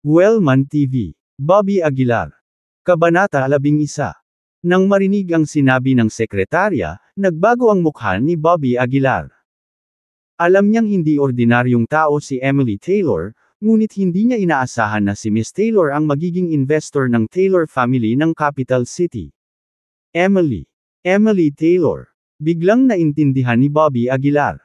Wellman TV. Bobby Aguilar. Kabanata 11. Nang marinig ang sinabi ng sekretarya, nagbago ang mukha ni Bobby Aguilar. Alam niyang hindi ordinaryong tao si Emily Taylor, ngunit hindi niya inaasahan na si Miss Taylor ang magiging investor ng Taylor family ng Capital City. Emily Taylor. Biglang naintindihan ni Bobby Aguilar.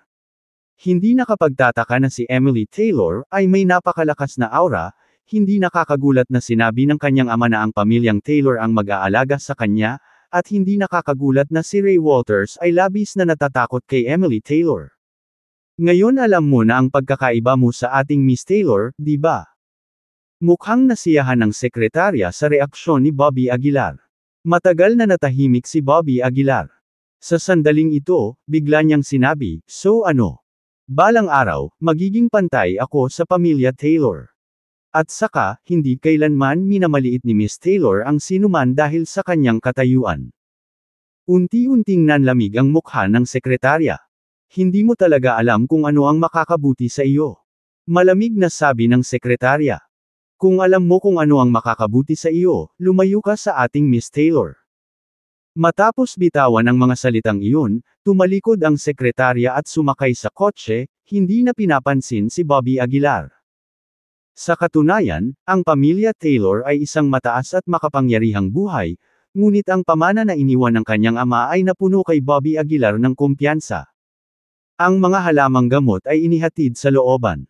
Hindi nakapagtataka na si Emily Taylor ay may napakalakas na aura. Hindi nakakagulat na sinabi ng kanyang ama na ang pamilyang Taylor ang mag-aalaga sa kanya, at hindi nakakagulat na si Ray Walters ay labis na natatakot kay Emily Taylor. Ngayon alam mo na ang pagkakaiba mo sa ating Miss Taylor, di ba? Mukhang nasiyahan ng sekretarya sa reaksyon ni Bobby Aguilar. Matagal na natahimik si Bobby Aguilar. Sa sandaling ito, bigla niyang sinabi, "So ano? Balang araw, magiging pantay ako sa pamilya Taylor." At saka, hindi kailanman minamaliit ni Miss Taylor ang sinuman dahil sa kanyang katayuan. Unti-unting nanlamig ang mukha ng sekretarya. Hindi mo talaga alam kung ano ang makakabuti sa iyo. Malamig na sabi ng sekretarya. Kung alam mo kung ano ang makakabuti sa iyo, lumayo ka sa ating Miss Taylor. Matapos bitawan ang mga salitang iyon, tumalikod ang sekretarya at sumakay sa kotse, hindi na pinapansin si Bobby Aguilar. Sa katunayan, ang pamilya Taylor ay isang mataas at makapangyarihang buhay, ngunit ang pamana na iniwan ng kanyang ama ay napuno kay Bobby Aguilar ng kumpiyansa. Ang mga halamang gamot ay inihatid sa looban.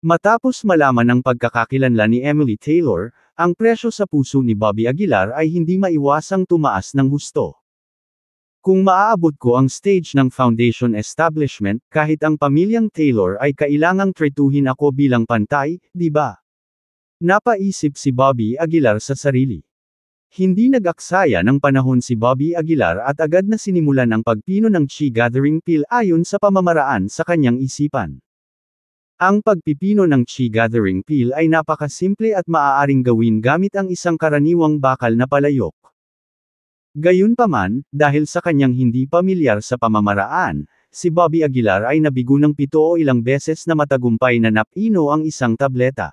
Matapos malaman ang pagkakakilanlan ni Emily Taylor, ang presyo sa puso ni Bobby Aguilar ay hindi maiwasang tumaas ng husto. Kung maaabot ko ang stage ng foundation establishment, kahit ang pamilyang Taylor ay kailangang tretuhin ako bilang pantay, di ba? Napaisip si Bobby Aguilar sa sarili. Hindi nag-aksaya ng panahon si Bobby Aguilar at agad na sinimulan ang pagpino ng chi gathering pill ayon sa pamamaraan sa kanyang isipan. Ang pagpipino ng chi gathering pill ay napakasimple at maaaring gawin gamit ang isang karaniwang bakal na palayok. Gayunpaman, dahil sa kanyang hindi pamilyar sa pamamaraan, si Bobby Aguilar ay nabigo ng 7 o ilang beses na matagumpay na napino ang isang tableta.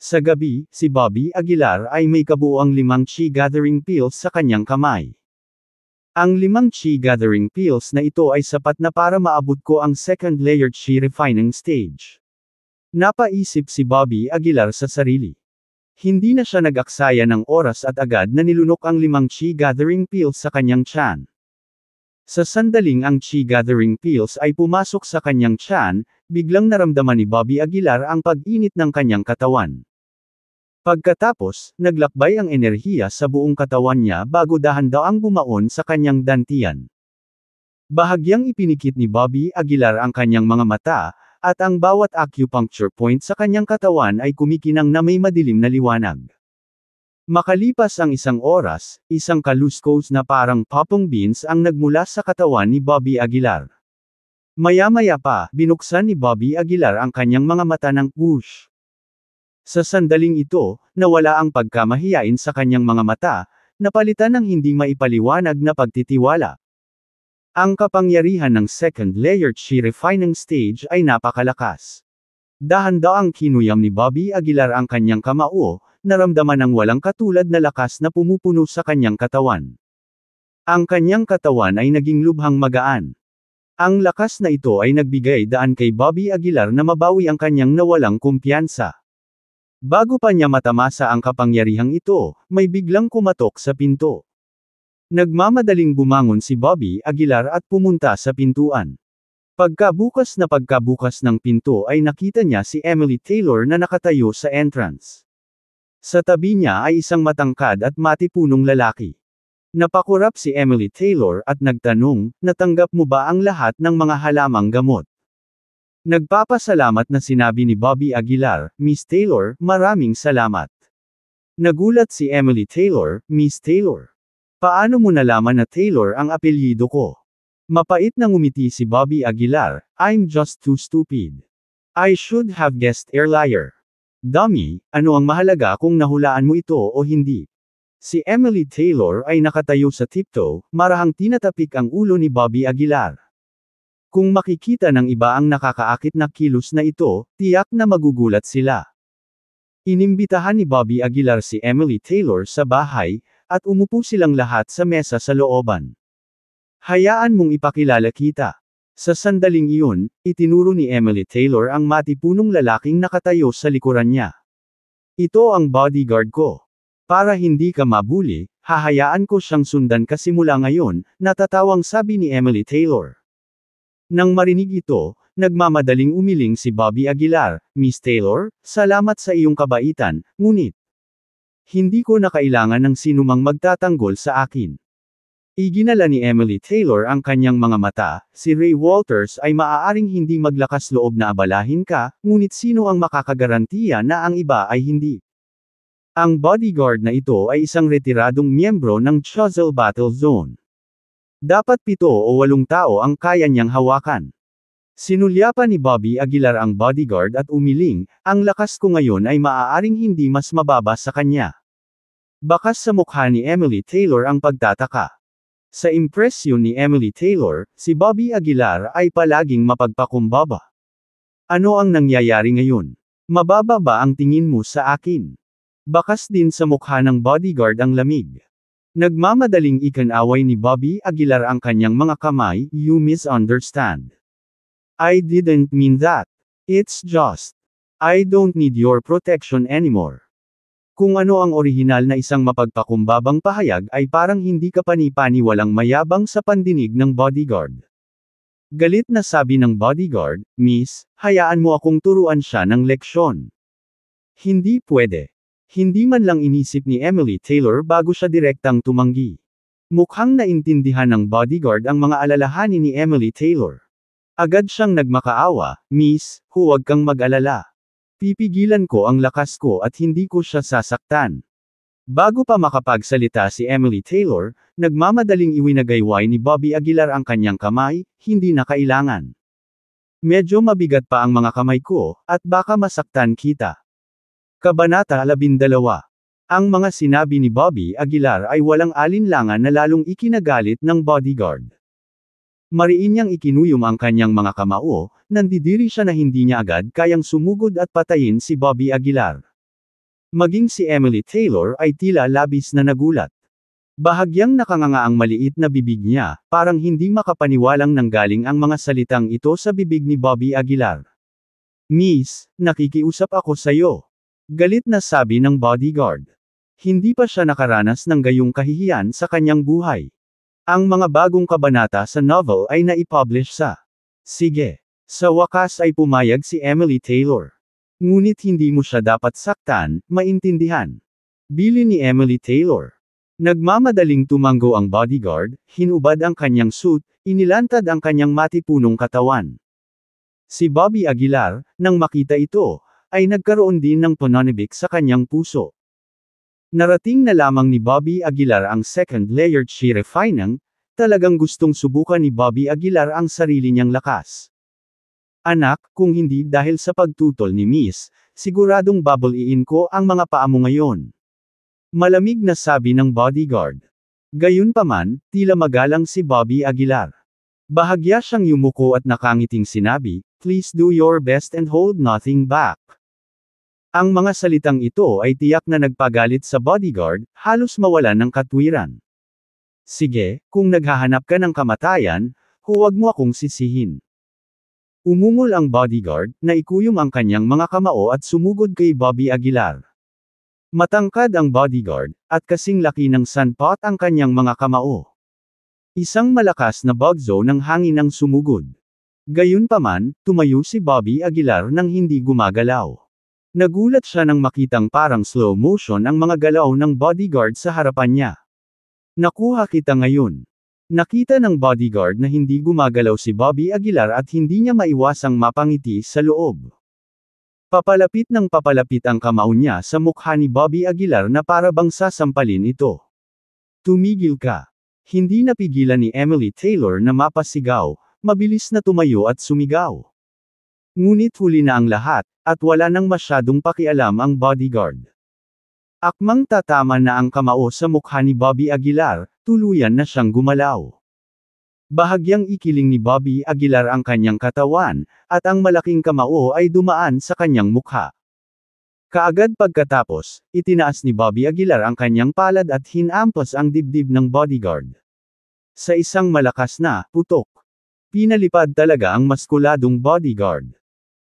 Sa gabi, si Bobby Aguilar ay may kabuuang 5 chi gathering pills sa kanyang kamay. Ang 5 chi gathering pills na ito ay sapat na para maabot ko ang second layer chi refining stage. Napaisip si Bobby Aguilar sa sarili. Hindi na siya nag-aksaya ng oras at agad na nilunok ang 5 chi gathering pills sa kanyang tiyan. Sa sandaling ang chi gathering pills ay pumasok sa kanyang tiyan, biglang naramdaman ni Bobby Aguilar ang pag-init ng kanyang katawan. Pagkatapos, naglakbay ang enerhiya sa buong katawan niya bago dahan-daang bumaon sa kanyang dantian. Bahagyang ipinikit ni Bobby Aguilar ang kanyang mga mata, at ang bawat acupuncture point sa kanyang katawan ay kumikinang na may madilim na liwanag. Makalipas ang isang oras, isang kaluskos na parang popong beans ang nagmula sa katawan ni Bobby Aguilar. Maya-maya pa, binuksan ni Bobby Aguilar ang kanyang mga mata ng whoosh. Sa sandaling ito, nawala ang pagkamahiyain sa kanyang mga mata, napalitan ng hindi maipaliwanag na pagtitiwala. Ang kapangyarihan ng second layer chi refining stage ay napakalakas. Dahan-daang kinuyam ni Bobby Aguilar ang kanyang kamao, naramdaman ng walang katulad na lakas na pumupuno sa kanyang katawan. Ang kanyang katawan ay naging lubhang magaan. Ang lakas na ito ay nagbigay daan kay Bobby Aguilar na mabawi ang kanyang nawalang kumpiyansa. Bago pa niya matamasa ang kapangyarihang ito, may biglang kumatok sa pinto. Nagmamadaling bumangon si Bobby Aguilar at pumunta sa pintuan. Pagkabukas ng pinto ay nakita niya si Emily Taylor na nakatayo sa entrance. Sa tabi niya ay isang matangkad at matipunong lalaki. Napakurap si Emily Taylor at nagtanong, "Natanggap mo ba ang lahat ng mga halamang gamot?" Nagpapasalamat na sinabi ni Bobby Aguilar, "Miss Taylor, maraming salamat." Nagulat si Emily Taylor, "Miss Taylor. Paano mo nalaman na Taylor ang apelyido ko?" Mapait na ngumiti si Bobby Aguilar, "I'm just too stupid. I should have guessed earlier. Dummy, ano ang mahalaga kung nahulaan mo ito o hindi?" Si Emily Taylor ay nakatayo sa tiptoe, marahang tinatapik ang ulo ni Bobby Aguilar. Kung makikita ng iba ang nakakaakit na kilos na ito, tiyak na magugulat sila. Inimbitahan ni Bobby Aguilar si Emily Taylor sa bahay, at umupo silang lahat sa mesa sa looban. Hayaan mong ipakilala kita. Sa sandaling iyon, itinuro ni Emily Taylor ang matipunong lalaking nakatayo sa likuran niya. Ito ang bodyguard ko. Para hindi ka mabuli, hahayaan ko siyang sundan ka simula ngayon, natatawang sabi ni Emily Taylor. Nang marinig ito, nagmamadaling umiling si Bobby Aguilar. Miss Taylor, salamat sa iyong kabaitan, ngunit hindi ko na kailangan ng sinumang magtatanggol sa akin. Iginala ni Emily Taylor ang kanyang mga mata. Si Ray Walters ay maaaring hindi maglakas loob na abalahin ka, ngunit sino ang makakagarantiya na ang iba ay hindi? Ang bodyguard na ito ay isang retiradong miyembro ng Choiseul Battle Zone. Dapat 7 o 8 tao ang kaya niyang hawakan. Sinulyapan ni Bobby Aguilar ang bodyguard at umiling, ang lakas ko ngayon ay maaaring hindi mas mababa sa kanya. Bakas sa mukha ni Emily Taylor ang pagtataka. Sa impresyon ni Emily Taylor, si Bobby Aguilar ay palaging mapagpakumbaba. Ano ang nangyayari ngayon? Mababa ba ang tingin mo sa akin? Bakas din sa mukha ng bodyguard ang lamig. Nagmamadaling ikinaway ni Bobby Aguilar ang kanyang mga kamay. You misunderstand. I didn't mean that. It's just, I don't need your protection anymore. Kung ano ang orihinal na isang mapagpakumbabang pahayag ay parang hindi ka panipaniwalang mayabang sa pandinig ng bodyguard. Galit na sabi ng bodyguard, Miss, hayaan mo akong turuan siya ng leksyon. Hindi pwede. Hindi man lang inisip ni Emily Taylor bago siya direktang tumanggi. Mukhang naintindihan ng bodyguard ang mga alalahanin ni Emily Taylor. Agad siyang nagmakaawa, Miss, huwag kang mag-alala. Pipigilan ko ang lakas ko at hindi ko siya sasaktan. Bago pa makapagsalita si Emily Taylor, nagmamadaling iwinagayway ni Bobby Aguilar ang kanyang kamay, hindi na kailangan. Medyo mabigat pa ang mga kamay ko, at baka masaktan kita. Kabanata 12. Ang mga sinabi ni Bobby Aguilar ay walang alinlangan na lalong ikinagalit ng bodyguard. Mariin niyang ikinuyom ang kanyang mga kamao, nandidiri siya na hindi niya agad kayang sumugod at patayin si Bobby Aguilar. Maging si Emily Taylor ay tila labis na nagulat. Bahagyang nakanganga ang maliit na bibig niya, parang hindi makapaniwalang nanggaling ang mga salitang ito sa bibig ni Bobby Aguilar. Miss, nakikiusap ako sayo. Galit na sabi ng bodyguard. Hindi pa siya nakaranas ng gayong kahihiyan sa kanyang buhay. Ang mga bagong kabanata sa novel ay naipublish sa Sige. Sa wakas ay pumayag si Emily Taylor. Ngunit hindi mo siya dapat saktan, maintindihan. Bili ni Emily Taylor. Nagmamadaling tumango ang bodyguard, hinubad ang kanyang suit, inilantad ang kanyang matipunong katawan. Si Bobby Aguilar, nang makita ito, ay nagkaroon din ng pananibik sa kanyang puso. Narating na lamang ni Bobby Aguilar ang second layered sheer refining, talagang gustong subukan ni Bobby Aguilar ang sarili niyang lakas. Anak, kung hindi dahil sa pagtutol ni Miss, siguradong babaliin ko ang mga paa mo ngayon. Malamig na sabi ng bodyguard. Gayunpaman, tila magalang si Bobby Aguilar. Bahagya siyang yumuko at nakangiting sinabi, Please do your best and hold nothing back. Ang mga salitang ito ay tiyak na nagpagalit sa bodyguard, halos mawalan ng katwiran. Sige, kung naghahanap ka ng kamatayan, huwag mo akong sisihin. Umungol ang bodyguard, na ikuyom ang kanyang mga kamao at sumugod kay Bobby Aguilar. Matangkad ang bodyguard, at kasing laki ng sunpot ang kanyang mga kamao. Isang malakas na bugzo ng hangin ang sumugod. Gayunpaman, tumayo si Bobby Aguilar nang hindi gumagalaw. Nagulat siya nang makitang parang slow motion ang mga galaw ng bodyguard sa harapan niya. Nakuha kita ngayon. Nakita ng bodyguard na hindi gumagalaw si Bobby Aguilar at hindi niya maiwasang mapangiti sa loob. Papalapit ng papalapit ang kamao niya sa mukha ni Bobby Aguilar na para bang sasampalin ito. Tumigil ka. Hindi napigilan ni Emily Taylor na mapasigaw, mabilis na tumayo at sumigaw. Ngunit huli na ang lahat, at wala nang masyadong pakialam ang bodyguard. Akmang tatama na ang kamao sa mukha ni Bobby Aguilar, tuluyan na siyang gumalaw. Bahagyang ikiling ni Bobby Aguilar ang kanyang katawan, at ang malaking kamao ay dumaan sa kanyang mukha. Kaagad pagkatapos, itinaas ni Bobby Aguilar ang kanyang palad at hinampas ang dibdib ng bodyguard. Sa isang malakas na putok, pinalipad talaga ang maskuladong bodyguard.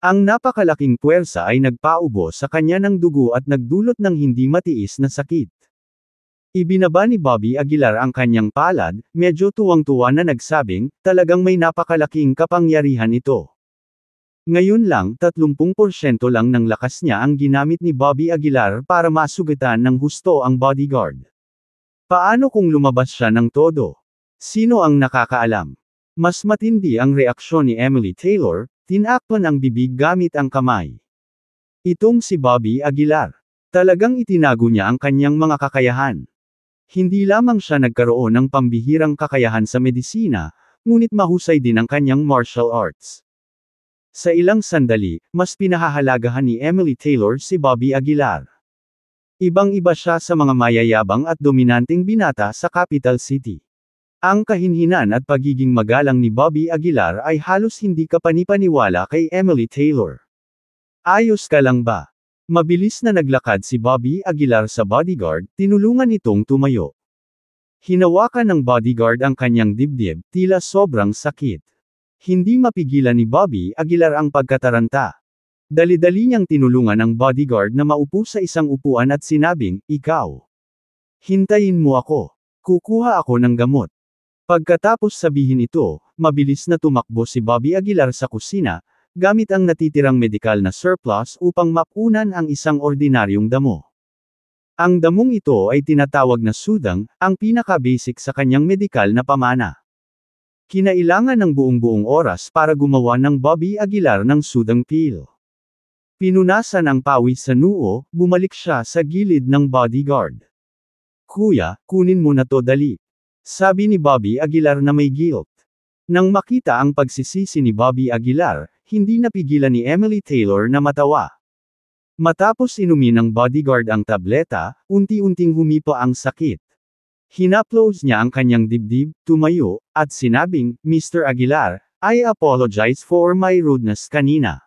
Ang napakalaking puwersa ay nagpaubo sa kanya ng dugo at nagdulot ng hindi matiis na sakit. Ibinaba ni Bobby Aguilar ang kanyang palad, medyo tuwang-tuwa na nagsabing, talagang may napakalaking kapangyarihan ito. Ngayon lang, 30% lang ng lakas niya ang ginamit ni Bobby Aguilar para masugatan ng husto ang bodyguard. Paano kung lumabas siya ng todo? Sino ang nakakaalam? Mas matindi ang reaksyon ni Emily Taylor, tinakpan ang bibig gamit ang kamay. Itong si Bobby Aguilar. Talagang itinago niya ang kanyang mga kakayahan. Hindi lamang siya nagkaroon ng pambihirang kakayahan sa medisina, ngunit mahusay din ang kanyang martial arts. Sa ilang sandali, mas pinahahalagahan ni Emily Taylor si Bobby Aguilar. Ibang-iba siya sa mga mayayabang at dominanteng binata sa capital city. Ang kahinhinan at pagiging magalang ni Bobby Aguilar ay halos hindi kapanipaniwala kay Emily Taylor. Ayos ka lang ba? Mabilis na naglakad si Bobby Aguilar sa bodyguard, tinulungan itong tumayo. Hinawakan ng bodyguard ang kanyang dibdib, tila sobrang sakit. Hindi mapigilan ni Bobby Aguilar ang pagkataranta. Dali-dali niyang tinulungan ang bodyguard na maupo sa isang upuan at sinabing, "Ikaw. Hintayin mo ako. Kukuha ako ng gamot." Pagkatapos sabihin ito, mabilis na tumakbo si Bobby Aguilar sa kusina, gamit ang natitirang medikal na surplus upang mapunan ang isang ordinaryong damo. Ang damong ito ay tinatawag na sudang, ang pinaka-basic sa kanyang medikal na pamana. Kinailangan ng buong-buong oras para gumawa ng Bobby Aguilar ng sudang pill. Pinunasan ang pawis sa noo, bumalik siya sa gilid ng bodyguard. "Kuya, kunin mo na to dali." Sabi ni Bobby Aguilar na may guilt. Nang makita ang pagsisisi ni Bobby Aguilar, hindi napigilan ni Emily Taylor na matawa. Matapos inumin ng bodyguard ang tableta, unti-unting humipa ang sakit. Hinaplos niya ang kanyang dibdib, tumayo, at sinabing, "Mr. Aguilar, I apologize for my rudeness kanina.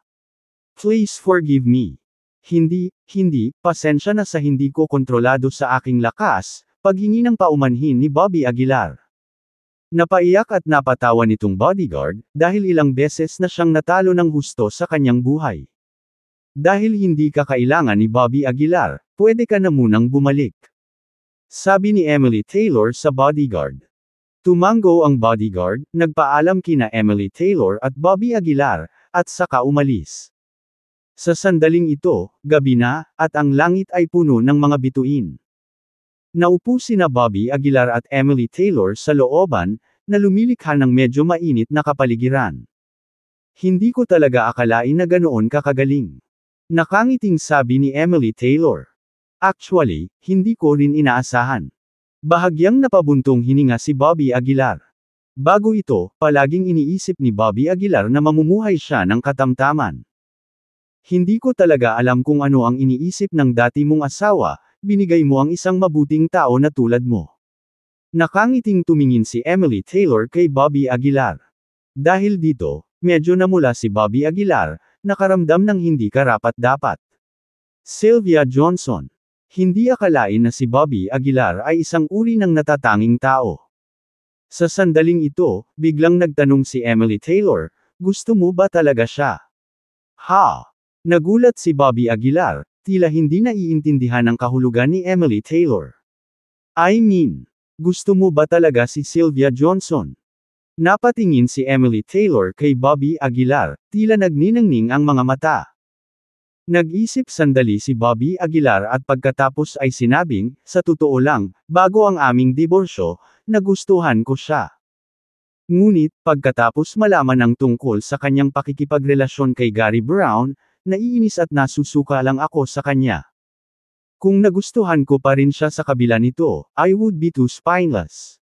Please forgive me. Hindi, pasensya na sa hindi ko kontrolado sa aking lakas," paghingi ng paumanhin ni Bobby Aguilar. Napaiyak at napatawa nitong bodyguard, dahil ilang beses na siyang natalo ng husto sa kanyang buhay. Dahil hindi ka kailangan ni Bobby Aguilar, pwede ka na munang bumalik. Sabi ni Emily Taylor sa bodyguard. Tumango ang bodyguard, nagpaalam kina Emily Taylor at Bobby Aguilar, at saka umalis. Sa sandaling ito, gabi na, at ang langit ay puno ng mga bituin. Naupo sina Bobby Aguilar at Emily Taylor sa looban, na lumilikha ng medyo mainit na kapaligiran. "Hindi ko talaga akalain na ganoon kakagaling." Nakangiting sabi ni Emily Taylor. "Actually, hindi ko rin inaasahan." Bahagyang napabuntong hininga si Bobby Aguilar. Bago ito, palaging iniisip ni Bobby Aguilar na mamumuhay siya ng katamtaman. "Hindi ko talaga alam kung ano ang iniisip ng dati mong asawa, binigay mo ang isang mabuting tao na tulad mo." Nakangiting tumingin si Emily Taylor kay Bobby Aguilar. Dahil dito, medyo namula si Bobby Aguilar, nakaramdam ng hindi karapat-dapat. Sylvia Johnson. Hindi akalain na si Bobby Aguilar ay isang uri ng natatanging tao. Sa sandaling ito, biglang nagtanong si Emily Taylor, "Gusto mo ba talaga siya?" "Ha?" Nagulat si Bobby Aguilar, tila hindi naiintindihan ang kahulugan ni Emily Taylor. "I mean, gusto mo ba talaga si Sylvia Johnson?" Napatingin si Emily Taylor kay Bobby Aguilar, tila nagniningning ang mga mata. Nag-isip sandali si Bobby Aguilar at pagkatapos ay sinabing, "Sa totoo lang, bago ang aming diborsyo, nagustuhan ko siya. Ngunit, pagkatapos malaman ang tungkol sa kanyang pakikipagrelasyon kay Gary Brown, naiinis at nasusuka lang ako sa kanya. Kung nagustuhan ko pa rin siya sa kabila nito, I would be too spineless."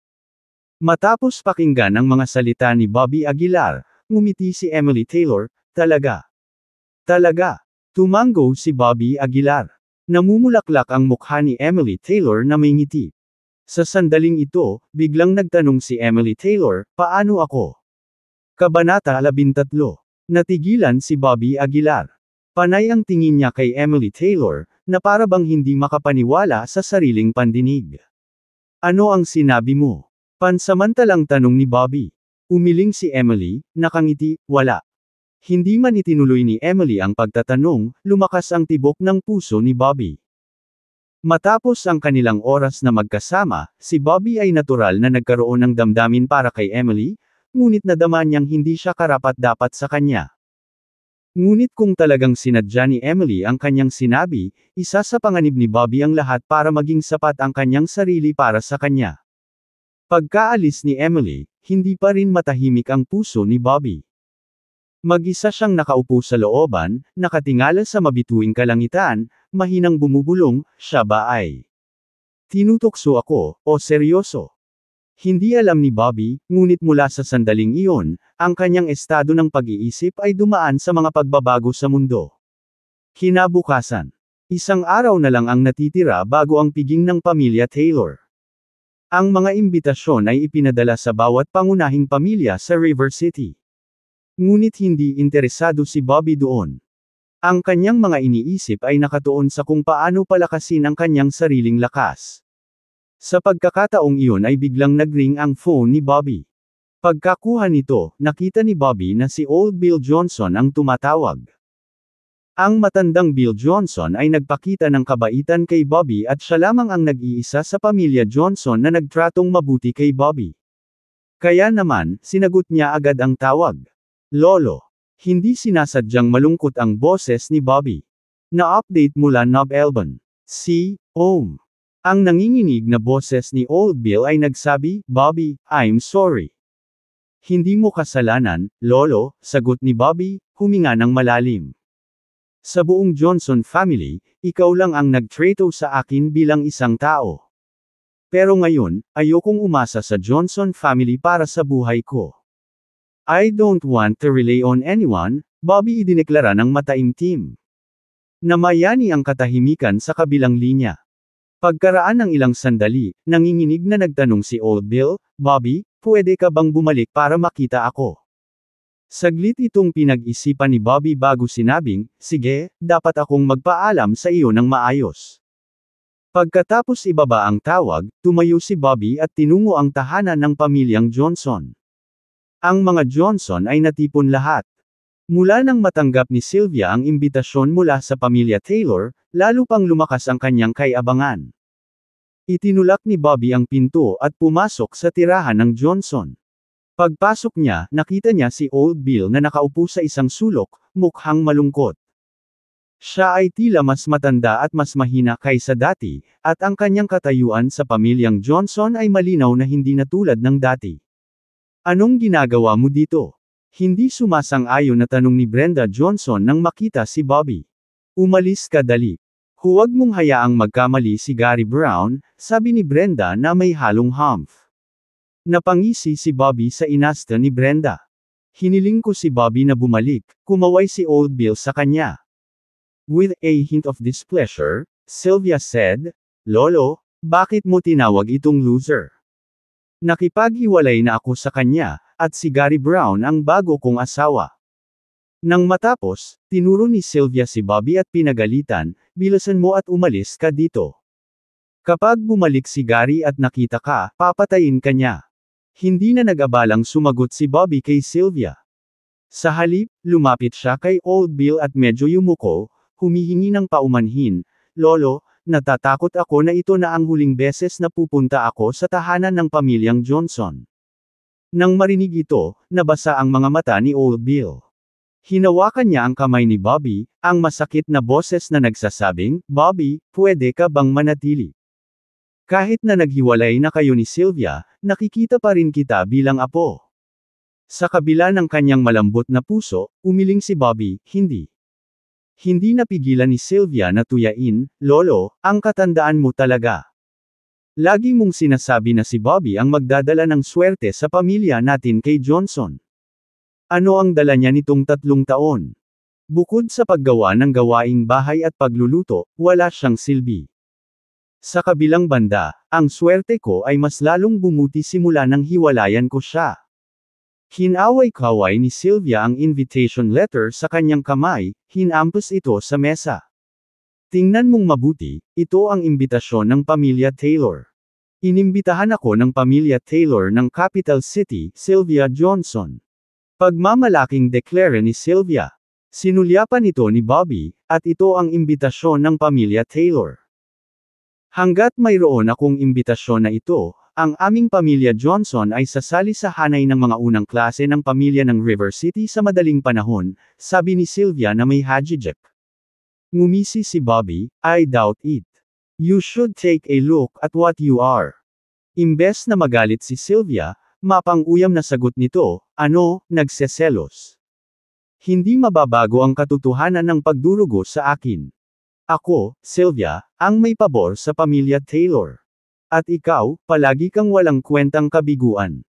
Matapos pakinggan ang mga salita ni Bobby Aguilar, ngumiti si Emily Taylor, "Talaga? Talaga?" Tumango si Bobby Aguilar. Namumulaklak ang mukha ni Emily Taylor na may ngiti. Sa sandaling ito, biglang nagtanong si Emily Taylor, "Paano ako?" Kabanata 13. Natigilan si Bobby Aguilar. Panay ang tingin niya kay Emily Taylor, na para bang hindi makapaniwala sa sariling pandinig. Ano ang sinabi mo? Pansamantalang tanong ni Bobby. Umiling si Emily, nakangiti, wala. Hindi man itinuloy ni Emily ang pagtatanong, lumakas ang tibok ng puso ni Bobby. Matapos ang kanilang oras na magkasama, si Bobby ay natural na nagkaroon ng damdamin para kay Emily, ngunit nadama niyang hindi siya karapat-dapat sa kanya. Ngunit kung talagang sinadya ni Emily ang kanyang sinabi, isa sa panganib ni Bobby ang lahat para maging sapat ang kanyang sarili para sa kanya. Pagkaalis ni Emily, hindi pa rin matahimik ang puso ni Bobby. Mag-isa siyang nakaupo sa looban, nakatingala sa mabituing kalangitan, mahinang bumubulong, siya ba ay tinutokso ako, o seryoso? Hindi alam ni Bobby, ngunit mula sa sandaling iyon, ang kanyang estado ng pag-iisip ay dumaan sa mga pagbabago sa mundo. Kinabukasan. Isang araw na lang ang natitira bago ang piging ng pamilya Taylor. Ang mga imbitasyon ay ipinadala sa bawat pangunahing pamilya sa River City. Ngunit hindi interesado si Bobby doon. Ang kanyang mga iniisip ay nakatuon sa kung paano palakasin ang kanyang sariling lakas. Sa pagkakataong iyon ay biglang nagring ang phone ni Bobby. Pagkakuha nito, nakita ni Bobby na si Old Bill Johnson ang tumatawag. Ang matandang Bill Johnson ay nagpakita ng kabaitan kay Bobby at siya lamang ang nag-iisa sa pamilya Johnson na nagtratong mabuti kay Bobby. Kaya naman, sinagot niya agad ang tawag. Lolo. Hindi sinasadyang malungkot ang boses ni Bobby. Na-update mula Nob Elbon. Si, Om. Ang nanginginig na boses ni Old Bill ay nagsabi, Bobby, I'm sorry. Hindi mo kasalanan, Lolo, sagot ni Bobby, huminga ng malalim. Sa buong Johnson family, ikaw lang ang nagtrato sa akin bilang isang tao. Pero ngayon, ayokong umasa sa Johnson family para sa buhay ko. I don't want to rely on anyone, Bobby idineklara ng mataimtim. Namayani ang katahimikan sa kabilang linya. Pagkaraan ng ilang sandali, nanginginig na nagtanong si Old Bill, Bobby, pwede ka bang bumalik para makita ako? Saglit itong pinag-isipan ni Bobby bago sinabing, sige, dapat akong magpaalam sa iyo ng maayos. Pagkatapos ibaba ang tawag, tumayo si Bobby at tinungo ang tahanan ng pamilyang Johnson. Ang mga Johnson ay natipon lahat. Mula nang matanggap ni Sylvia ang imbitasyon mula sa pamilya Taylor, lalo pang lumakas ang kanyang kay-abangan. Itinulak ni Bobby ang pinto at pumasok sa tirahan ng Johnson. Pagpasok niya, nakita niya si Old Bill na nakaupo sa isang sulok, mukhang malungkot. Siya ay tila mas matanda at mas mahina kaysa dati, at ang kanyang katayuan sa pamilyang Johnson ay malinaw na hindi na tulad ng dati. Anong ginagawa mo dito? Hindi sumasang-ayon na tanong ni Brenda Johnson nang makita si Bobby. Umalis ka dali. Huwag mong hayaang magkamali si Gary Brown, sabi ni Brenda na may halong humph. Napangisi si Bobby sa inasta ni Brenda. Hiniling ko si Bobby na bumalik, kumaway si Old Bill sa kanya. With a hint of displeasure, Sylvia said, Lolo, bakit mo tinawag itong loser? Nakipaghiwalay na ako sa kanya, at si Gary Brown ang bago kong asawa. Nang matapos, tinuro ni Sylvia si Bobby at pinagalitan, bilasan mo at umalis ka dito. Kapag bumalik si Gary at nakita ka, papatayin ka niya. Hindi na nag-abalang sumagot si Bobby kay Sylvia. Sa halip, lumapit siya kay Old Bill at medyo yumuko, humihingi ng paumanhin, Lolo, natatakot ako na ito na ang huling beses na pupunta ako sa tahanan ng pamilyang Johnson. Nang marinig ito, nabasa ang mga mata ni Old Bill. Hinawakan niya ang kamay ni Bobby, ang masakit na boses na nagsasabing, Bobby, pwede ka bang manatili? Kahit na naghiwalay na kayo ni Sylvia, nakikita pa rin kita bilang apo. Sa kabila ng kanyang malambot na puso, umiling si Bobby, hindi. Hindi napigilan ni Sylvia na tuyain, Lolo, ang katandaan mo talaga. Lagi mong sinasabi na si Bobby ang magdadala ng swerte sa pamilya natin kay Johnson. Ano ang dala niya nitong 3 taon? Bukod sa paggawa ng gawaing bahay at pagluluto, wala siyang silbi. Sa kabilang banda, ang swerte ko ay mas lalong bumuti simula nang hiwalayan ko siya. Hinaway-kaway ni Sylvia ang invitation letter sa kanyang kamay, hinampas ito sa mesa. Tingnan mong mabuti, ito ang imbitasyon ng pamilya Taylor. Inimbitahan ako ng pamilya Taylor ng Capital City, Sylvia Johnson. Pagmamalaking deklara ni Sylvia. Sinulyapan ito ni Bobby, at ito ang imbitasyon ng pamilya Taylor. Hanggat mayroon akong imbitasyon na ito, ang aming pamilya Johnson ay sasali sa hanay ng mga unang klase ng pamilya ng River City sa madaling panahon, sabi ni Sylvia na may hajijek. Ngumisi si Bobby, I doubt it. You should take a look at what you are. Imbes na magalit si Sylvia, mapang-uyam na sagot nito, nagseselos. Hindi mababago ang katotohanan ng pagdurugo sa akin. Ako, Sylvia, ang may pabor sa pamilya Taylor. At ikaw, palagi kang walang kwentang kabiguan.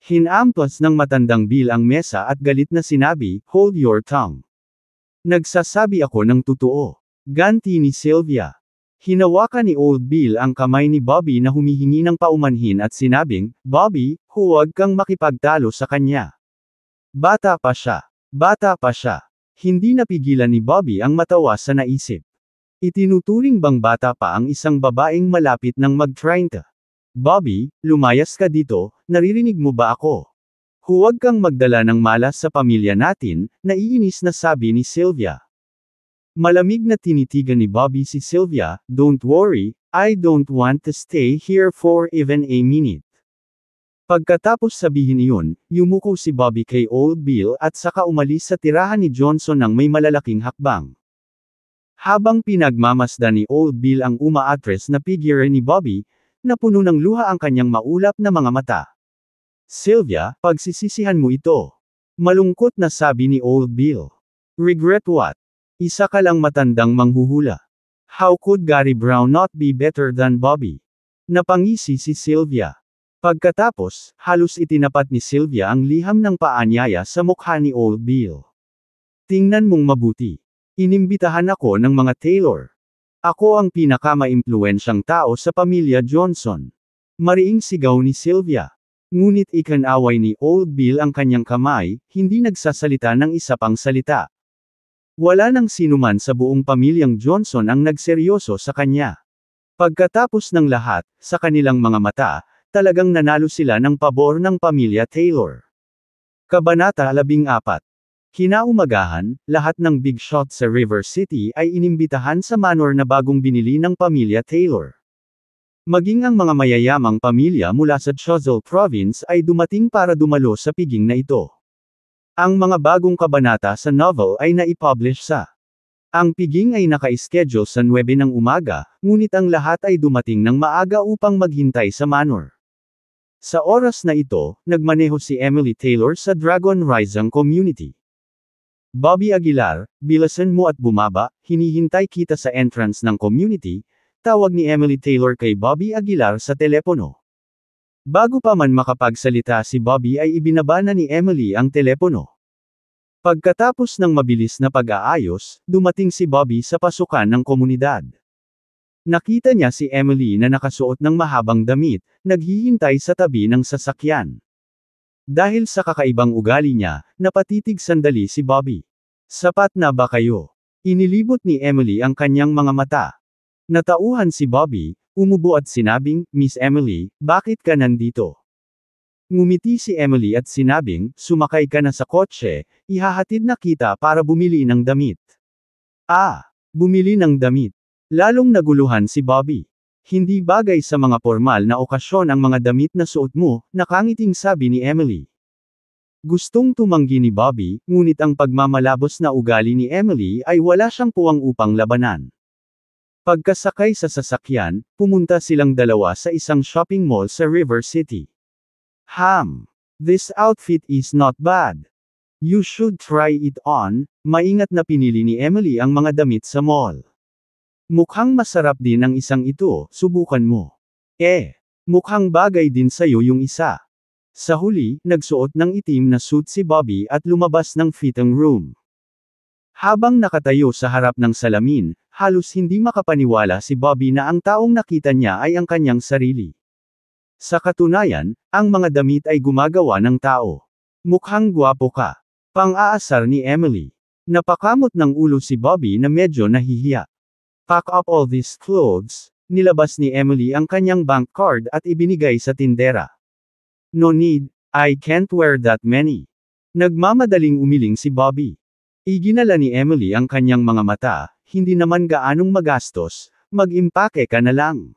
Hinampas ng matandang Bill ang mesa at galit na sinabi, hold your tongue. Nagsasabi ako ng totoo. Ganti ni Sylvia. Hinawakan ni Old Bill ang kamay ni Bobby na humihingi ng paumanhin at sinabing, Bobby, huwag kang makipagtalo sa kanya. Bata pa siya. Bata pa siya. Hindi napigilan ni Bobby ang matawa sa naisip. Itinuturing bang bata pa ang isang babaeng malapit ng mag-30? Bobby, lumayas ka dito, naririnig mo ba ako? Huwag kang magdala ng malas sa pamilya natin, naiinis na sabi ni Sylvia. Malamig na tinitigan ni Bobby si Sylvia, don't worry, I don't want to stay here for even a minute. Pagkatapos sabihin iyon, yumuko si Bobby kay Old Bill at saka umalis sa tirahan ni Johnson ng may malalaking hakbang. Habang pinagmamasdan ni Old Bill ang umaatres na figure ni Bobby, napuno ng luha ang kanyang maulap na mga mata. Sylvia, pagsisisihan mo ito. Malungkot na sabi ni Old Bill. Regret what? Isa ka lang matandang manghuhula. How could Gary Brown not be better than Bobby? Napangisi si Sylvia. Pagkatapos, halos itinapat ni Sylvia ang liham ng paanyaya sa mukha ni Old Bill. Tingnan mong mabuti. Inimbitahan ako ng mga Taylor. Ako ang pinakamaimpluwensyang tao sa pamilya Johnson. Mariing sigaw ni Sylvia. Ngunit ikanaway ni Old Bill ang kanyang kamay, hindi nagsasalita ng isa pang salita. Wala nang sinuman sa buong pamilyang Johnson ang nagseryoso sa kanya. Pagkatapos ng lahat, sa kanilang mga mata, talagang nanalo sila ng pabor ng pamilya Taylor. Kabanata 14. Kinaumagahan, lahat ng big shot sa River City ay inimbitahan sa manor na bagong binili ng pamilya Taylor. Maging ang mga mayayamang pamilya mula sa Choiseul Province ay dumating para dumalo sa piging na ito. Ang mga bagong kabanata sa novel ay naipublish sa. Ang piging ay naka-schedule sa 9 ng umaga, ngunit ang lahat ay dumating ng maaga upang maghintay sa manor. Sa oras na ito, nagmaneho si Emily Taylor sa Dragon Rising Community. Bobby Aguilar, bilasan mo at bumaba, hinihintay kita sa entrance ng community, tawag ni Emily Taylor kay Bobby Aguilar sa telepono. Bago pa man makapagsalita si Bobby ay ibinaba na ni Emily ang telepono. Pagkatapos ng mabilis na pag-aayos, dumating si Bobby sa pasukan ng komunidad. Nakita niya si Emily na nakasuot ng mahabang damit, naghihintay sa tabi ng sasakyan. Dahil sa kakaibang ugali niya, napatitig sandali si Bobby. Sapat na ba kayo? Inilibot ni Emily ang kanyang mga mata. Natauhan si Bobby, umubo at sinabing, Miss Emily, bakit ka nandito? Ngumiti si Emily at sinabing, sumakay ka na sa kotse, ihahatid na kita para bumili ng damit. Bumili ng damit. Lalong naguluhan si Bobby. Hindi bagay sa mga formal na okasyon ang mga damit na suot mo, nakangiting sabi ni Emily. Gustong tumanggi ni Bobby, ngunit ang pagmamalabos na ugali ni Emily ay wala siyang puwang upang labanan. Pagkasakay sa sasakyan, pumunta silang dalawa sa isang shopping mall sa River City. This outfit is not bad. You should try it on, maingat na pinili ni Emily ang mga damit sa mall. Mukhang masarap din ang isang ito, subukan mo. Mukhang bagay din sa'yo yung isa. Sa huli, nagsuot ng itim na suit si Bobby at lumabas ng fitting room. Habang nakatayo sa harap ng salamin, halos hindi makapaniwala si Bobby na ang taong nakita niya ay ang kanyang sarili. Sa katunayan, ang mga damit ay gumagawa ng tao. Mukhang gwapo ka. Pang-aasar ni Emily. Napakamot ng ulo si Bobby na medyo nahihiya. Pack up all these clothes. Nilabas ni Emily ang kanyang bank card at ibinigay sa tindera. No need, I can't wear that many. Nagmamadaling umiling si Bobby. Iginala ni Emily ang kanyang mga mata, hindi naman gaanong magastos, mag-impake ka na lang.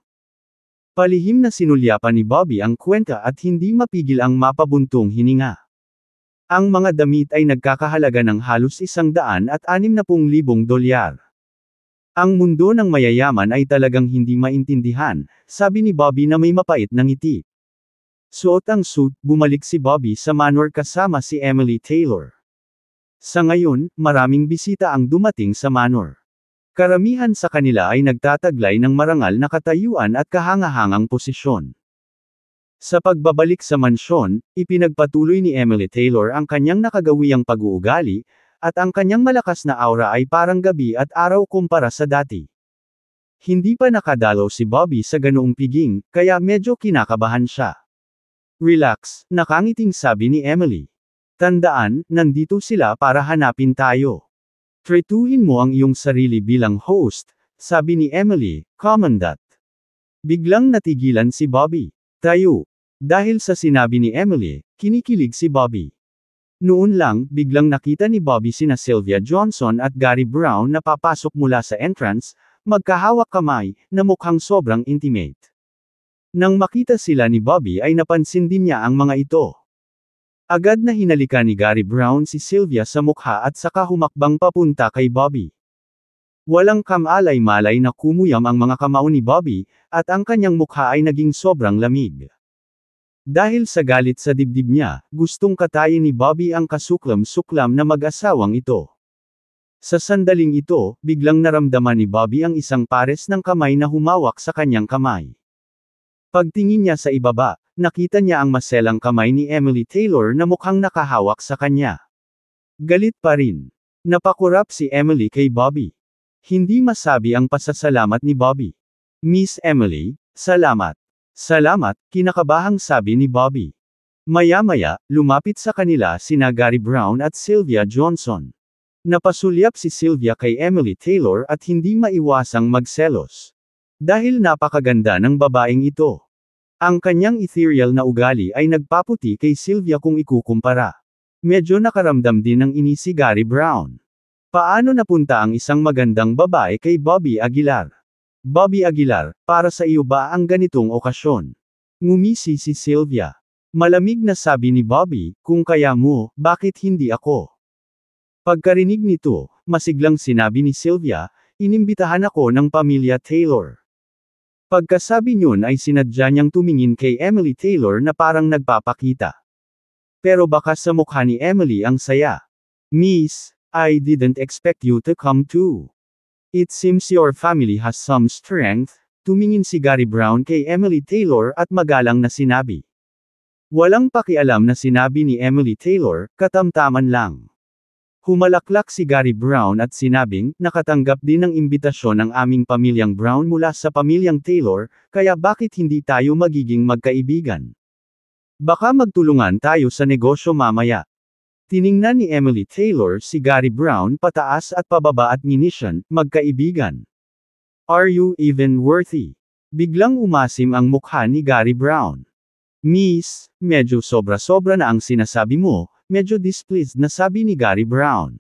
Palihim na sinulyapan ni Bobby ang kwenta at hindi mapigil ang mapabuntong hininga. Ang mga damit ay nagkakahalaga ng halos $160,000. Ang mundo ng mayayaman ay talagang hindi maintindihan, sabi ni Bobby na may mapait na ngiti. Suot ang suit, bumalik si Bobby sa manor kasama si Emily Taylor. Sa ngayon, maraming bisita ang dumating sa manor. Karamihan sa kanila ay nagtataglay ng marangal na katayuan at kahangahangang posisyon. Sa pagbabalik sa mansyon, ipinagpatuloy ni Emily Taylor ang kanyang nakagawiyang pag-uugali, at ang kanyang malakas na aura ay parang gabi at araw kumpara sa dati. Hindi pa nakadalaw si Bobby sa ganoong piging, kaya medyo kinakabahan siya. Relax, nakangiting sabi ni Emily. Tandaan, nandito sila para hanapin tayo. Tretuhin mo ang iyong sarili bilang host, sabi ni Emily, Commandant. Biglang natigilan si Bobby. Tayo. Dahil sa sinabi ni Emily, kinikilig si Bobby. Noon lang, biglang nakita ni Bobby sina Sylvia Johnson at Gary Brown na papasok mula sa entrance, magkahawak kamay, na mukhang sobrang intimate. Nang makita sila ni Bobby ay napansin din niya ang mga ito. Agad na hinalikan ni Gary Brown si Sylvia sa mukha at saka humakbang papunta kay Bobby. Walang kamalay-malay na kumuyam ang mga kamao ni Bobby, at ang kanyang mukha ay naging sobrang lamig. Dahil sa galit sa dibdib niya, gustong katayin ni Bobby ang kasuklam-suklam na mag-asawang ito. Sa sandaling ito, biglang naramdaman ni Bobby ang isang pares ng kamay na humawak sa kanyang kamay. Pagtingin niya sa ibaba, nakita niya ang maselang kamay ni Emily Taylor na mukhang nakahawak sa kanya. Galit pa rin. Napakurap si Emily kay Bobby. Hindi masabi ang pasasalamat ni Bobby. Miss Emily, salamat. Salamat, kinakabahang sabi ni Bobby. Maya-maya, lumapit sa kanila sina Gary Brown at Sylvia Johnson. Napasulyap si Sylvia kay Emily Taylor at hindi maiwasang magselos. Dahil napakaganda ng babaeng ito. Ang kanyang ethereal na ugali ay nagpaputi kay Sylvia kung ikukumpara. Medyo nakaramdam din ng inis si Gary Brown. Paano napunta ang isang magandang babae kay Bobby Aguilar? Bobby Aguilar, para sa iyo ba ang ganitong okasyon? Ngumisi si Sylvia. Malamig na sabi ni Bobby, kung kaya mo, bakit hindi ako? Pagkarinig nito, masiglang sinabi ni Sylvia, inimbitahan ako ng pamilya Taylor. Pagkasabi niyon ay sinadya niyang tumingin kay Emily Taylor na parang nagpapakita. Pero baka sa mukha ni Emily ang saya. Miss, I didn't expect you to come too. It seems your family has some strength, tumingin si Gary Brown kay Emily Taylor at magalang na sinabi. Walang pakialam na sinabi ni Emily Taylor, katamtaman lang. Humalaklak si Gary Brown at sinabing, nakatanggap din ng imbitasyon ng aming pamilyang Brown mula sa pamilyang Taylor, kaya bakit hindi tayo magiging magkaibigan? Baka magtulungan tayo sa negosyo mamaya. Tiningnan ni Emily Taylor si Gary Brown pataas at pababa at minisyon, magkaibigan. Are you even worthy? Biglang umasim ang mukha ni Gary Brown. Miss, medyo sobra-sobra na ang sinasabi mo, medyo displeased na sabi ni Gary Brown.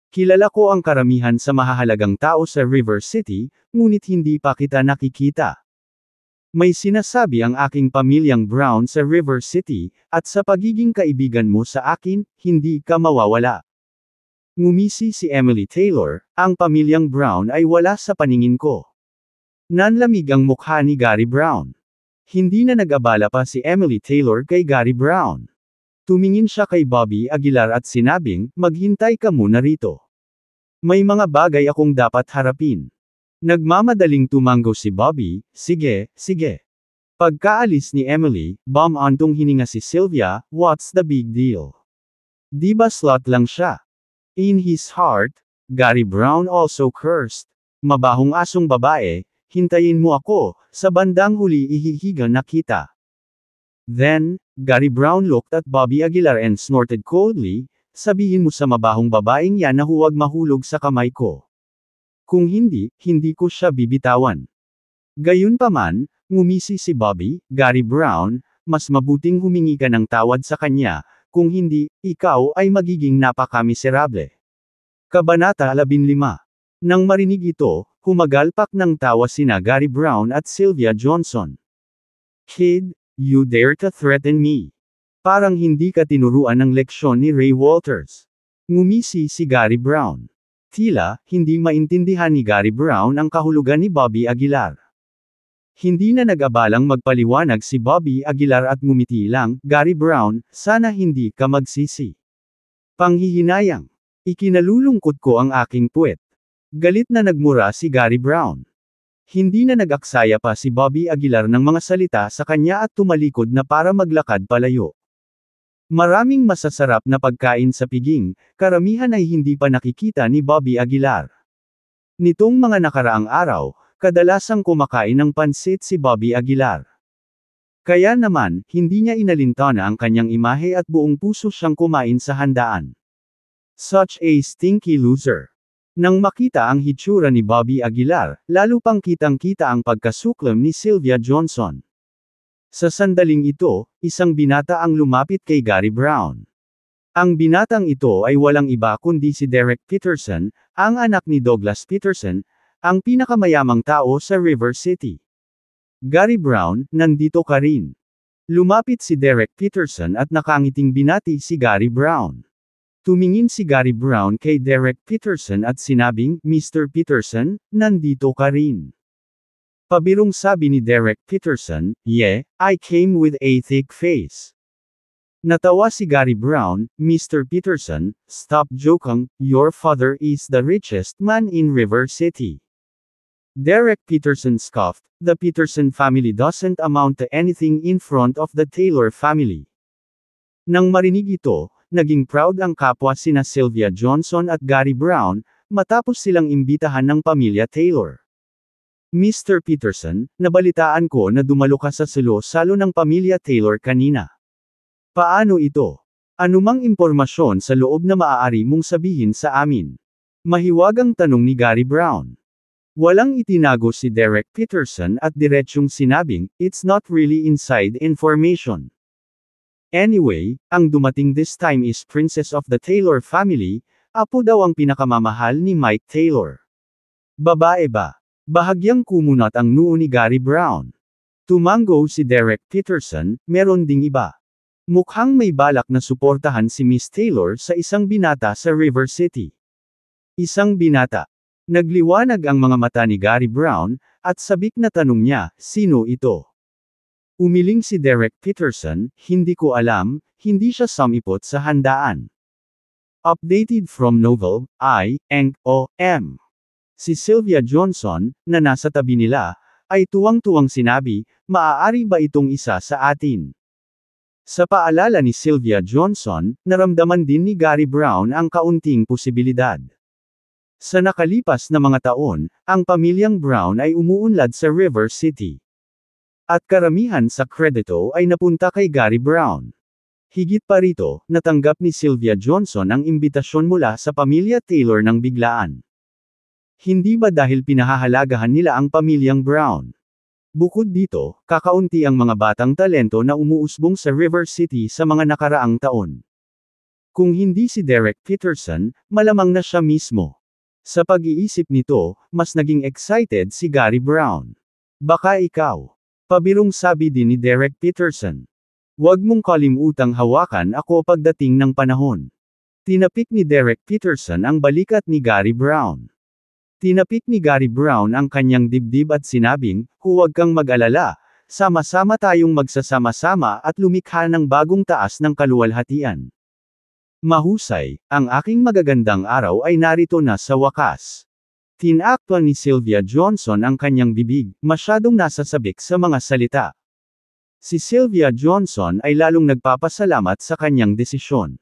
Kilala ko ang karamihan sa mahahalagang tao sa River City, ngunit hindi pa kita nakikita. May sinasabi ang aking pamilyang Brown sa River City, at sa pagiging kaibigan mo sa akin, hindi ka mawawala. Ngumisi si Emily Taylor, ang pamilyang Brown ay wala sa paningin ko. Nanlamig ang mukha ni Gary Brown. Hindi na nag-abala pa si Emily Taylor kay Gary Brown. Tumingin siya kay Bobby Aguilar at sinabing, maghintay ka muna rito. May mga bagay akong dapat harapin. Nagmamadaling tumanggo si Bobby, sige, sige. Pagkaalis ni Emily, antong hininga si Sylvia, what's the big deal? Di ba slot lang siya? In his heart, Gary Brown also cursed. Mabahong asong babae, hintayin mo ako, sa bandang huli ihihiga na kita. Then, Gary Brown looked at Bobby Aguilar and snorted coldly, sabihin mo sa mabahong babaeng yan na huwag mahulog sa kamay ko. Kung hindi, hindi ko siya bibitawan. Gayunpaman, ngumisi si Bobby, Gary Brown, mas mabuting humingi ka ng tawad sa kanya, kung hindi, ikaw ay magiging napakamiserable. Kabanata 15. Nang marinig ito, humagalpak ng tawa sina Gary Brown at Sylvia Johnson. Kid, you dare to threaten me. Parang hindi ka tinuruan ng leksyon ni Ray Walters. Ngumisi si Gary Brown. Tila, hindi maintindihan ni Gary Brown ang kahulugan ni Bobby Aguilar. Hindi na nag-abalang magpaliwanag si Bobby Aguilar at ngumiti lang, Gary Brown, sana hindi ka magsisi. Panghihinayang. Ikinalulungkot ko ang aking puwet. Galit na nagmura si Gary Brown. Hindi na nag-aksaya pa si Bobby Aguilar ng mga salita sa kanya at tumalikod na para maglakad palayo. Maraming masasarap na pagkain sa piging, karamihan ay hindi pa nakikita ni Bobby Aguilar. Nitong mga nakaraang araw, kadalasang kumakain ng pansit si Bobby Aguilar. Kaya naman, hindi niya inalintana ang kanyang imahe at buong puso siyang kumain sa handaan. Such a stinky loser. Nang makita ang hitsura ni Bobby Aguilar, lalo pang kitang-kita ang pagkasuklam ni Sylvia Johnson. Sa sandaling ito, isang binata ang lumapit kay Gary Brown. Ang binatang ito ay walang iba kundi si Derek Peterson, ang anak ni Douglas Peterson, ang pinakamayamang tao sa River City. Gary Brown, nandito ka rin. Lumapit si Derek Peterson at nakangiting binati si Gary Brown. Tumingin si Gary Brown kay Derek Peterson at sinabing, Mr. Peterson, nandito ka rin. Pabirong sabi ni Derek Peterson, yeah, I came with a thick face. Natawa si Gary Brown, Mr. Peterson, stop joking, your father is the richest man in River City. Derek Peterson scoffed, the Peterson family doesn't amount to anything in front of the Taylor family. Nang marinig ito, naging proud ang kapwa sina Sylvia Johnson at Gary Brown, matapos silang imbitahan ng pamilya Taylor. Mr. Peterson, nabalitaan ko na dumalo ka sa salo-salo ng pamilya Taylor kanina. Paano ito? Anumang impormasyon sa loob na maaari mong sabihin sa amin? Mahiwagang tanong ni Gary Brown. Walang itinago si Derek Peterson at diretsyong sinabing, it's not really inside information. Anyway, ang dumating this time is Princess of the Taylor family, apo daw ang pinakamamahal ni Mike Taylor. Babae ba? Bahagyang kumunat ang noo ni Gary Brown. Tumango si Derek Peterson, meron ding iba. Mukhang may balak na suportahan si Miss Taylor sa isang binata sa River City. Isang binata. Nagliwanag ang mga mata ni Gary Brown, at sabik na tanong niya, sino ito? Umiling si Derek Peterson, hindi ko alam, hindi siya sumipot sa handaan. Updated from novel, I.O.M. Si Sylvia Johnson, na nasa tabi nila, ay tuwang-tuwang sinabi, maaari ba itong isa sa atin? Sa paalala ni Sylvia Johnson, naramdaman din ni Gary Brown ang kaunting posibilidad. Sa nakalipas na mga taon, ang pamilyang Brown ay umuunlad sa River City. At karamihan sa kredito ay napunta kay Gary Brown. Higit pa rito, natanggap ni Sylvia Johnson ang imbitasyon mula sa pamilya Taylor ng biglaan. Hindi ba dahil pinahahalagahan nila ang pamilyang Brown? Bukod dito, kakaunti ang mga batang talento na umuusbong sa River City sa mga nakaraang taon. Kung hindi si Derek Peterson, malamang na siya mismo. Sa pag-iisip nito, mas naging excited si Gary Brown. Baka ikaw. Pabirong sabi din ni Derek Peterson. Huwag mong kalimutang hawakan ako pagdating ng panahon. Tinapik ni Derek Peterson ang balikat ni Gary Brown. Tinapik ni Gary Brown ang kanyang dibdib at sinabing, huwag kang mag-alala, sama-sama tayong magsasama-sama at lumikha ng bagong taas ng kaluwalhatian. Mahusay, ang aking magagandang araw ay narito na sa wakas. Tinakpan ni Sylvia Johnson ang kanyang bibig, masyadong nasasabik sa mga salita. Si Sylvia Johnson ay lalong nagpapasalamat sa kanyang desisyon.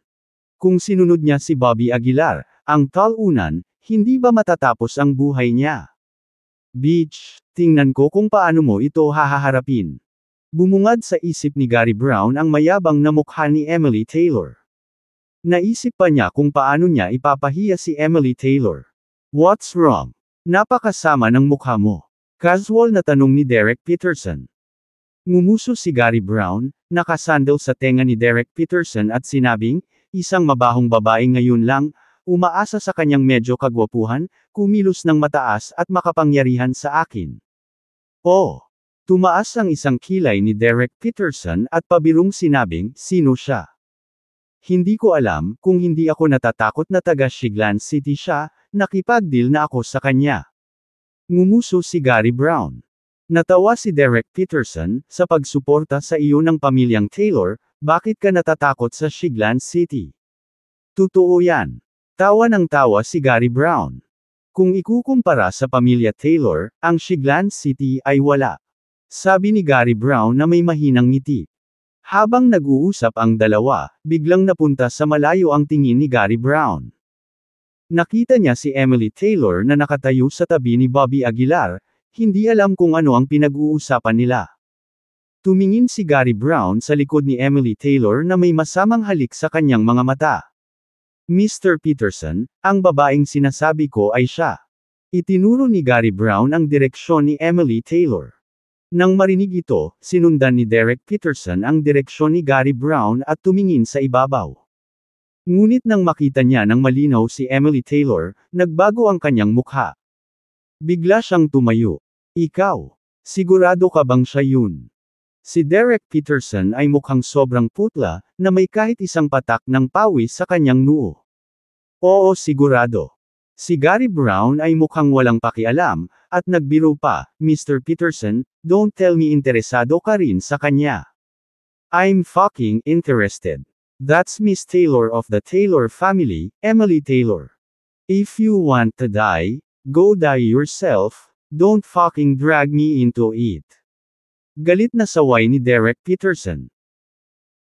Kung sinunod niya si Bobby Aguilar, ang talunan, hindi ba matatapos ang buhay niya? Beach, tingnan ko kung paano mo ito hahaharapin. Bumungad sa isip ni Gary Brown ang mayabang na mukha ni Emily Taylor. Naisip pa niya kung paano niya ipapahiya si Emily Taylor. What's wrong? Napakasama ng mukha mo. Casual na tanong ni Derek Peterson. Ngumuso si Gary Brown, nakasandal sa tenga ni Derek Peterson at sinabing, isang mabahong babae ngayon lang, umaasa sa kanyang medyo kagwapuhan, kumilos ng mataas at makapangyarihan sa akin. Oh! Tumaas ang isang kilay ni Derek Peterson at pabirong sinabing, sino siya? Hindi ko alam, kung hindi ako natatakot na taga Shiglan City siya, nakipag-deal na ako sa kanya. Ngumuso si Gary Brown. Natawa si Derek Peterson, sa pagsuporta sa iyo ng pamilyang Taylor, bakit ka natatakot sa Shiglan City? Totoo yan. Tawa ng tawa si Gary Brown. Kung ikukumpara sa pamilya Taylor, ang Shiglan City ay wala. Sabi ni Gary Brown na may mahinang ngiti. Habang nag-uusap ang dalawa, biglang napunta sa malayo ang tingin ni Gary Brown. Nakita niya si Emily Taylor na nakatayo sa tabi ni Bobby Aguilar, hindi alam kung ano ang pinag-uusapan nila. Tumingin si Gary Brown sa likod ni Emily Taylor na may masamang halik sa kanyang mga mata. Mr. Peterson, ang babaeng sinasabi ko ay siya. Itinuro ni Gary Brown ang direksyon ni Emily Taylor. Nang marinig ito, sinundan ni Derek Peterson ang direksyon ni Gary Brown at tumingin sa ibabaw. Ngunit nang makita niya ng malinaw si Emily Taylor, nagbago ang kanyang mukha. Bigla siyang tumayo. Ikaw, sigurado ka bang siya yun? Si Derek Peterson ay mukhang sobrang putla, na may kahit isang patak ng pawis sa kanyang noo. Oo, sigurado. Si Gary Brown ay mukhang walang pakialam, at nagbiro pa, Mr. Peterson, don't tell me interesado ka rin sa kanya. I'm fucking interested. That's Miss Taylor of the Taylor family, Emily Taylor. If you want to die, go die yourself, don't fucking drag me into it. Galit na saway ni Derek Peterson.